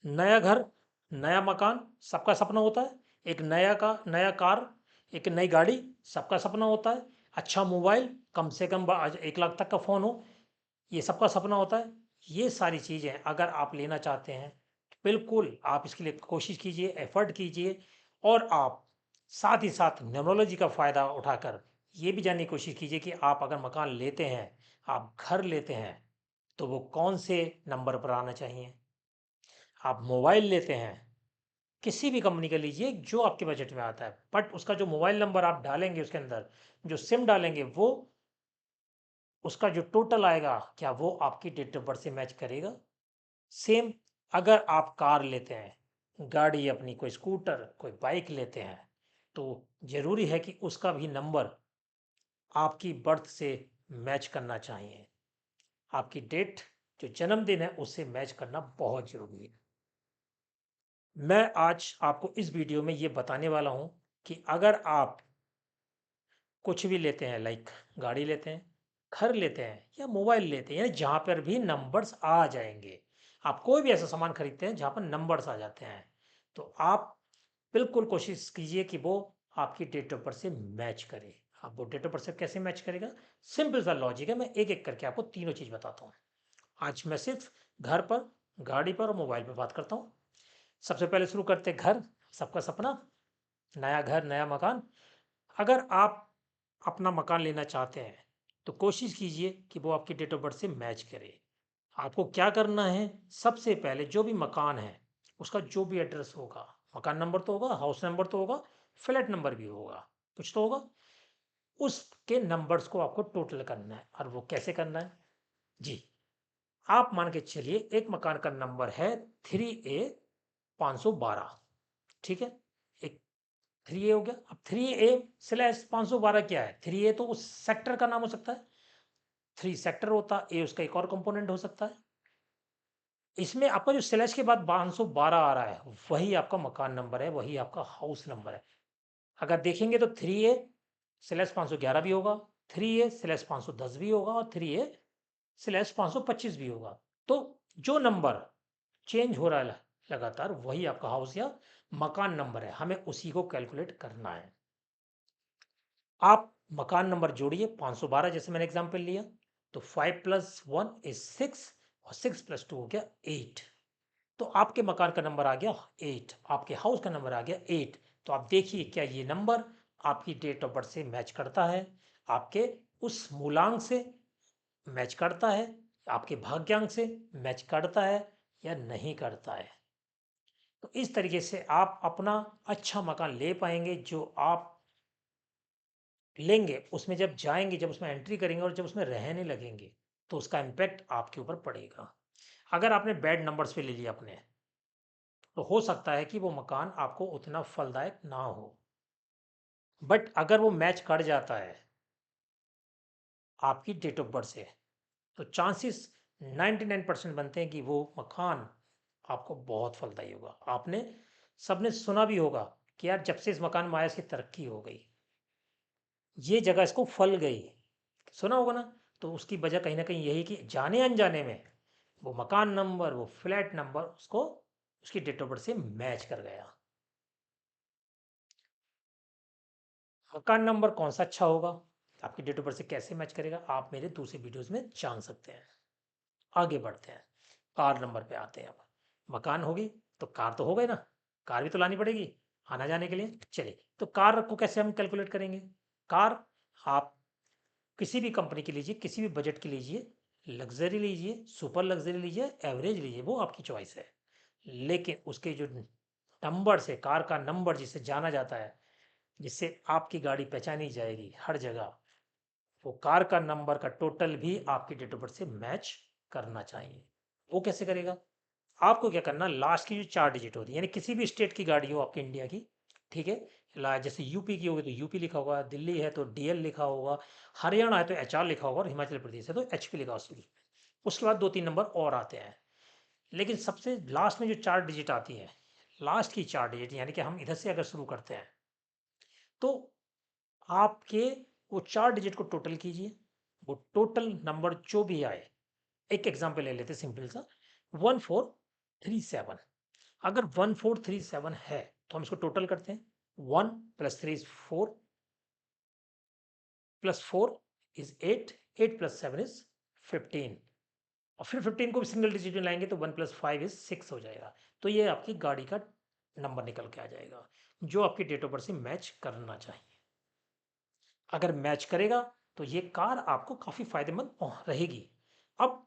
नया घर, नया मकान सबका सपना होता है। एक नया कार, एक नई गाड़ी सबका सपना होता है। अच्छा मोबाइल, कम से कम 1 लाख तक का फ़ोन हो, ये सबका सपना होता है। ये सारी चीज़ें अगर आप लेना चाहते हैं, बिल्कुल आप इसके लिए कोशिश कीजिए, एफ़र्ट कीजिए और आप साथ ही साथ न्यूमरोलॉजी का फ़ायदा उठाकर ये भी जानने की कोशिश कीजिए कि आप अगर मकान लेते हैं, आप घर लेते हैं, तो वो कौन से नंबर पर आना चाहिए। आप मोबाइल लेते हैं, किसी भी कंपनी का लीजिए जो आपके बजट में आता है, बट उसका जो मोबाइल नंबर आप डालेंगे उसके अंदर, जो सिम डालेंगे वो उसका जो टोटल आएगा, क्या वो आपकी डेट ऑफ बर्थ से मैच करेगा? सेम अगर आप कार लेते हैं, गाड़ी अपनी कोई स्कूटर, कोई बाइक लेते हैं, तो ज़रूरी है कि उसका भी नंबर आपकी बर्थ से मैच करना चाहिए। आपकी डेट जो जन्मदिन है उससे मैच करना बहुत ज़रूरी है। मैं आज आपको इस वीडियो में ये बताने वाला हूँ कि अगर आप कुछ भी लेते हैं, लाइक गाड़ी लेते हैं, घर लेते हैं या मोबाइल लेते हैं, यानी जहाँ पर भी नंबर्स आ जाएँगे। आप कोई भी ऐसा सामान खरीदते हैं जहाँ पर नंबर्स आ जाते हैं, तो आप बिल्कुल कोशिश कीजिए कि वो आपकी डेट ऑफ बर्थ से मैच करे। अब वो डेट ऑफ बर्थ से कैसे मैच करेगा? सिंपल सा लॉजिक है, मैं एक-एक करके आपको तीनों चीज़ बताता हूँ। आज मैं सिर्फ़ घर पर, गाड़ी पर और मोबाइल पे बात करता हूँ। सबसे पहले शुरू करते हैं घर, सबका सपना, नया घर, नया मकान। अगर आप अपना मकान लेना चाहते हैं, तो कोशिश कीजिए कि वो आपकी डेट ऑफ बर्थ से मैच करे। आपको क्या करना है, सबसे पहले जो भी मकान है, उसका जो भी एड्रेस होगा, मकान नंबर तो होगा, हाउस नंबर तो होगा, फ्लैट नंबर भी होगा, कुछ तो होगा, उसके नंबर्स को आपको टोटल करना है। और वो कैसे करना है? जी, आप मान के चलिए एक मकान का नंबर है 3A 512, ठीक है? एक 3A हो गया। अब 3A/512 क्या है? 3A तो उस सेक्टर का नाम हो सकता है, 3 सेक्टर होता है, ए उसका एक और कंपोनेंट हो सकता है। इसमें आपका जो स्लैश के बाद 512 आ रहा है, वही आपका मकान नंबर है, वही आपका हाउस नंबर है। अगर देखेंगे तो 3A/511 भी होगा, 3A/510 भी होगा और 3A/525 भी होगा। तो जो नंबर चेंज हो रहा है लगातार, वही आपका हाउस या मकान नंबर है, हमें उसी को कैलकुलेट करना है। आप मकान नंबर जोड़िए 512, जैसे मैंने एग्जांपल लिया, तो 5 + 1 इज़ 6 और 6 + 2 हो गया 8। तो आपके मकान का नंबर आ गया 8, आपके हाउस का नंबर आ गया 8। तो आप देखिए क्या ये नंबर आपकी डेट ऑफ बर्थ से मैच करता है, आपके उस मूलांक से मैच करता है, आपके भाग्यांक से मैच करता है या नहीं करता है। तो इस तरीके से आप अपना अच्छा मकान ले पाएंगे। जो आप लेंगे, उसमें जब जाएँगे, जब उसमें एंट्री करेंगे और जब उसमें रहने लगेंगे, तो उसका इम्पैक्ट आपके ऊपर पड़ेगा। अगर आपने बैड नंबर्स पे ले लिया अपने, तो हो सकता है कि वो मकान आपको उतना फलदायक ना हो। बट अगर वो मैच कर जाता है आपकी डेट ऑफ बर्थ से, तो चांसेस 99% बनते हैं कि वो मकान आपको बहुत फलदायी होगा। आपने सबने सुना भी होगा कि यार जब से इस मकान में आया इसकी तरक्की हो गई, ये जगह इसको फल गई। सुना होगा ना? तो उसकी वजह कहीं न कहीं यही कि जाने-अनजाने में वो मकान नंबर, वो फ्लैट नंबर उसको उसकी डेट ऑफ बर्थ से मैच कर गया। मकान नंबर कौन-सा अच्छा होगा? आपकी डेट ऑफ बर्थ से कैसे मैच करेगा? आप मेरे दूसरे वीडियोज़ में जान सकते हैं। आगे बढ़ते हैं, कार नंबर पे आते हैं अब। मकान होगी तो कार तो हो गई ना, कार भी तो लानी पड़ेगी आना-जाने के लिए। चलिए, तो कार को कैसे हम कैलकुलेट करेंगे? कार आप किसी भी कंपनी की लीजिए, किसी भी बजट की लीजिए, लग्ज़री लीजिए, सुपर लग्ज़री लीजिए, एवरेज लीजिए, वो आपकी चॉइस है। लेकिन उसके जो नंबर से, कार का नंबर जिसे जाना जाता है, जिससे आपकी गाड़ी पहचानी जाएगी हर जगह, वो कार का नंबर का टोटल भी आपकी डेट ऑफ बर्थ से मैच करना चाहिए। वो कैसे करेगा? आपको क्या करना, लास्ट की जो 4 डिजिट होती है, यानी किसी भी स्टेट की गाड़ी हो आपकी इंडिया की, ठीक है? जैसे यूपी की होगी तो यूपी लिखा होगा, दिल्ली है तो डीएल लिखा होगा, हरियाणा है तो एचआर लिखा होगा और हिमाचल प्रदेश है तो एचपी लिखा होगा शुरू में। उसके बाद 2-3 नंबर और आते हैं। लेकिन सबसे लास्ट में जो 4 डिजिट आती है, लास्ट की 4 डिजिट, यानी कि हम इधर से अगर शुरू करते हैं, तो आपके वो 4 डिजिट को टोटल कीजिए। वो टोटल नंबर जो भी आए, एक एग्ज़ाम्पल ले लेते हैं सिंपल सा, 1437। अगर 1437 है तो हम इसको टोटल करते हैं। 1 + 3 = 4 + 4 = 8, 8 + 7 = 15 और फिर 15 को भी सिंगल डिजिट में लाएंगे तो 1 + 5 = 6 हो जाएगा। तो ये आपकी गाड़ी का नंबर निकल के आ जाएगा जो आपकी डेट ऑफ बर्थ से मैच करना चाहिए। अगर मैच करेगा तो ये कार आपको काफ़ी फायदेमंद रहेगी। अब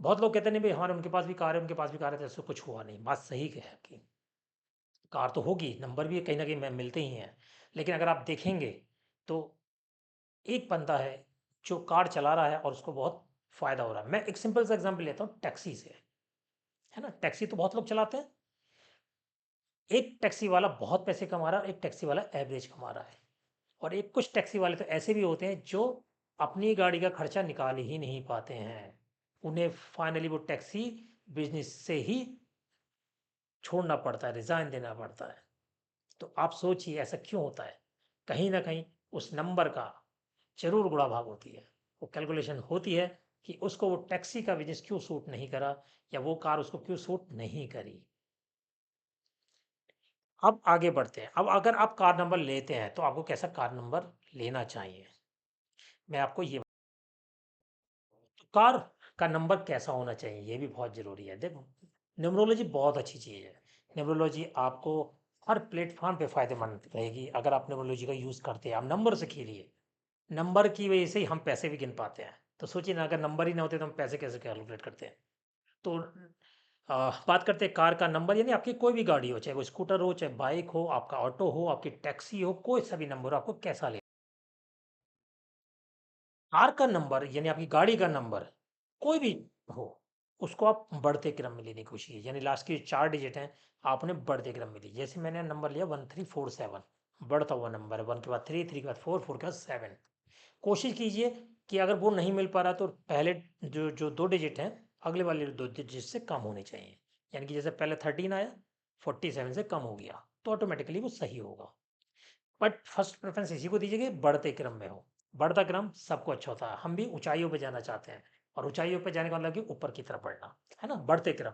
बहुत लोग कहते हैं नहीं भाई हमारे उनके पास भी कार है, उनके पास भी कार है, तो ऐसा कुछ हुआ नहीं। बात सही है कि कार तो होगी, नंबर भी कहीं ना कहीं मिलते ही हैं, लेकिन अगर आप देखेंगे तो एक बंदा है जो कार चला रहा है और उसको बहुत फायदा हो रहा है। मैं एक सिंपल सा एग्जांपल लेता हूँ टैक्सी से, है ना। टैक्सी तो बहुत लोग चलाते हैं। एक टैक्सी वाला बहुत पैसे कमा रहा है और एक टैक्सी वाला एवरेज कमा रहा है, और एक कुछ टैक्सी वाले तो ऐसे भी होते हैं जो अपनी गाड़ी का खर्चा निकाल ही नहीं पाते हैं। उन्हें फाइनली वो टैक्सी बिजनेस से ही छोड़ना पड़ता है, रिजाइन देना पड़ता है। तो आप सोचिए ऐसा क्यों होता है। कहीं ना कहीं उस नंबर का जरूर गुणा भाग होती है। वो कैलकुलेशन होती है कि उसको वो टैक्सी का बिजनेस क्यों सूट नहीं करा, या वो कार उसको क्यों सूट नहीं करी। अब आगे बढ़ते हैं। अब अगर आप कार नंबर लेते हैं तो आपको कैसा कार नंबर लेना चाहिए, मैं आपको ये। तो कार का नंबर कैसा होना चाहिए ये भी बहुत ज़रूरी है। देखो, न्यूमरोलॉजी बहुत अच्छी चीज़ है। न्यूमरोलॉजी आपको हर प्लेटफॉर्म पे फ़ायदेमंद रहेगी अगर आप न्यूमरोलॉजी का यूज़ करते हैं। आप नंबर से खेलिए, नंबर की वजह से ही हम पैसे भी गिन पाते हैं। तो सोचिए ना, अगर नंबर ही ना होते तो हम पैसे कैसे कैलकुलेट करते हैं। तो बात करते हैं कार का नंबर, यानी आपकी कोई भी गाड़ी हो, चाहे वो स्कूटर हो, चाहे बाइक हो, आपका ऑटो हो, आपकी टैक्सी हो, कोई सा भी नंबर हो, आपको कैसा ले। कार का नंबर यानी आपकी गाड़ी का नंबर कोई भी हो, उसको आप बढ़ते क्रम में लेने की कोशिश कीजिए। यानी लास्ट के 4 डिजिट हैं, आपने बढ़ते क्रम में ली। जैसे मैंने नंबर लिया 1347, बढ़ता हुआ नंबर है। 1 के बाद 3, 3 के बाद 4, 4 के बाद 7। कोशिश कीजिए कि अगर वो नहीं मिल पा रहा तो पहले जो जो 2 डिजिट हैं, अगले वाले 2 डिजिट से कम होने चाहिए। यानी कि जैसे पहले 13 आया, 47 से कम हो गया, तो ऑटोमेटिकली वो सही होगा। बट फर्स्ट प्रेफरेंस इसी को दीजिए कि बढ़ते क्रम में हो। बढ़ता क्रम सबको अच्छा होता है। हम भी ऊंचाइयों पे जाना चाहते हैं, और ऊंचाइयों पे जाने का मतलब कि ऊपर की तरफ बढ़ना, है ना, बढ़ते क्रम।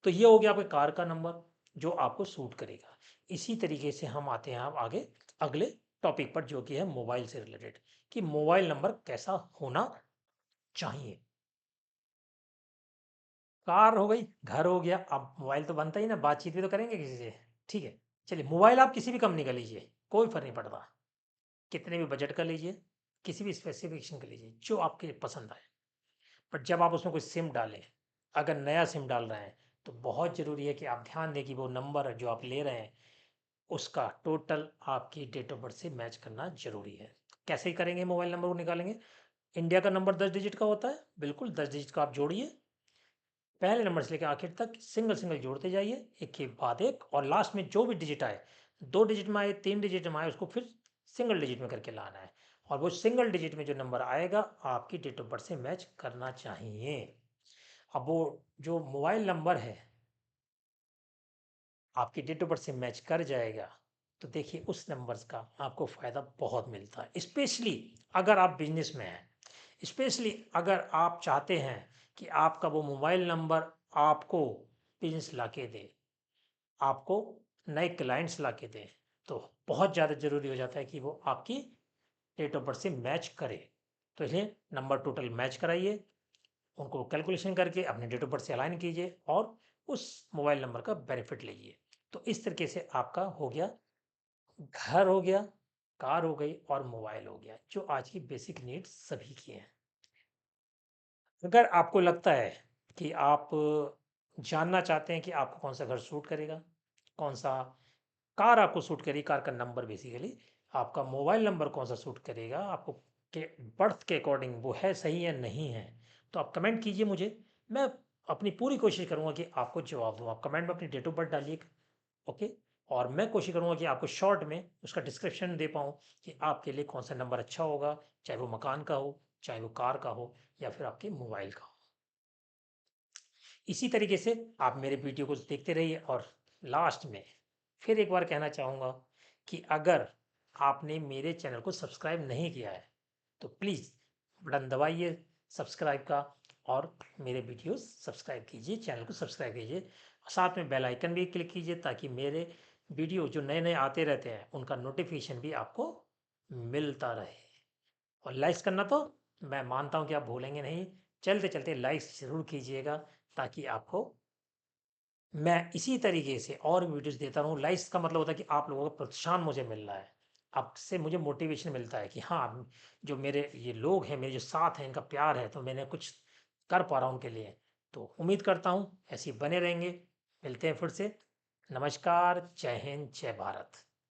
तो ये हो गया आपके कार का नंबर जो आपको सूट करेगा। इसी तरीके से हम आते हैं अब आगे अगले टॉपिक पर, जो कि है मोबाइल से रिलेटेड, कि मोबाइल नंबर कैसा होना चाहिए। कार हो गई, घर हो गया, अब मोबाइल तो बनता ही ना, बातचीत भी तो करेंगे किसी से। ठीक है, चलिए, मोबाइल आप किसी भी कंपनी का लीजिए, कोई फर्क नहीं पड़ता। कितने भी बजट का लीजिए, किसी भी स्पेसिफिकेशन का लीजिए जो आपके पसंद आए। बट जब आप उसमें कोई सिम डालें, अगर नया सिम डाल रहे हैं, तो बहुत ज़रूरी है कि आप ध्यान दें कि वो नंबर जो आप ले रहे हैं उसका टोटल आपकी डेट ऑफ बर्थ से मैच करना ज़रूरी है। कैसे ही करेंगे, मोबाइल नंबर को निकालेंगे। इंडिया का नंबर 10 डिजिट का होता है, बिल्कुल 10 डिजिट का आप जोड़िए, पहले नंबर से लेकर आखिर तक सिंगल सिंगल जोड़ते जाइए, एक के बाद एक, और लास्ट में जो भी डिजिट आए, 2 डिजिट में आए, 3 डिजिट में आए, उसको फिर सिंगल डिजिट में करके लाना है। और वो सिंगल डिजिट में जो नंबर आएगा आपकी डेट ऑफ बर्थ से मैच करना चाहिए। अब वो जो मोबाइल नंबर है आपकी डेट ऑफ बर्थ से मैच कर जाएगा, तो देखिए उस नंबर्स का आपको फ़ायदा बहुत मिलता है, स्पेशली अगर आप बिजनेस में हैं। स्पेशली अगर आप चाहते हैं कि आपका वो मोबाइल नंबर आपको बिजनेस ला के दे, आपको नए क्लाइंट्स ला के दे, तो बहुत ज़्यादा ज़रूरी हो जाता है कि वो आपकी डेट ऑफ बर्थ से मैच करे। तो इसलिए नंबर टोटल मैच कराइए, उनको कैलकुलेशन करके अपने डेट ऑफ बर्थ से अलाइन कीजिए और उस मोबाइल नंबर का बेनिफिट लीजिए। तो इस तरीके से आपका हो गया, घर हो गया, कार हो गई और मोबाइल हो गया, जो आज की बेसिक नीड्स सभी की हैं। अगर आपको लगता है कि आप जानना चाहते हैं कि आपको कौन सा घर सूट करेगा, कौन सा कार आपको सूट करेगी, कार का नंबर बेसिकली, आपका मोबाइल नंबर कौन सा सूट करेगा आपको, के बर्थ के अकॉर्डिंग वो है सही या नहीं है, तो आप कमेंट कीजिए मुझे। मैं अपनी पूरी कोशिश करूंगा कि आपको जवाब दूँ। आप कमेंट में अपनी डेट ऑफ बर्थ डालिए, ओके। और मैं कोशिश करूंगा कि आपको शॉर्ट में उसका डिस्क्रिप्शन दे पाऊँ कि आपके लिए कौन सा नंबर अच्छा होगा, चाहे वो मकान का हो, चाहे वो कार का हो, या फिर आपके मोबाइल का हो। इसी तरीके से आप मेरे वीडियो को देखते रहिए। और लास्ट में फिर एक बार कहना चाहूँगा कि अगर आपने मेरे चैनल को सब्सक्राइब नहीं किया है तो प्लीज़ बटन दबाइए सब्सक्राइब का, और मेरे वीडियोस सब्सक्राइब कीजिए, चैनल को सब्सक्राइब कीजिए। साथ में बेल आइकन भी क्लिक कीजिए ताकि मेरे वीडियो जो नए-नए आते रहते हैं, उनका नोटिफ़िकेशन भी आपको मिलता रहे। और लाइक्स करना तो मैं मानता हूँ कि आप भूलेंगे नहीं। चलते-चलते लाइक्स ज़रूर कीजिएगा ताकि आपको मैं इसी तरीके से और वीडियोस देता रहूँ। लाइक्स का मतलब होता है कि आप लोगों का प्रोत्साहन मुझे मिल रहा है। आपसे मुझे मोटिवेशन मिलता है कि हाँ, जो मेरे ये लोग हैं, मेरे जो साथ हैं, इनका प्यार है, तो मैंने कुछ कर पा रहा हूँ उनके लिए। तो उम्मीद करता हूँ ऐसे ही बने रहेंगे। मिलते हैं फिर से। नमस्कार, जय हिंद, जय भारत।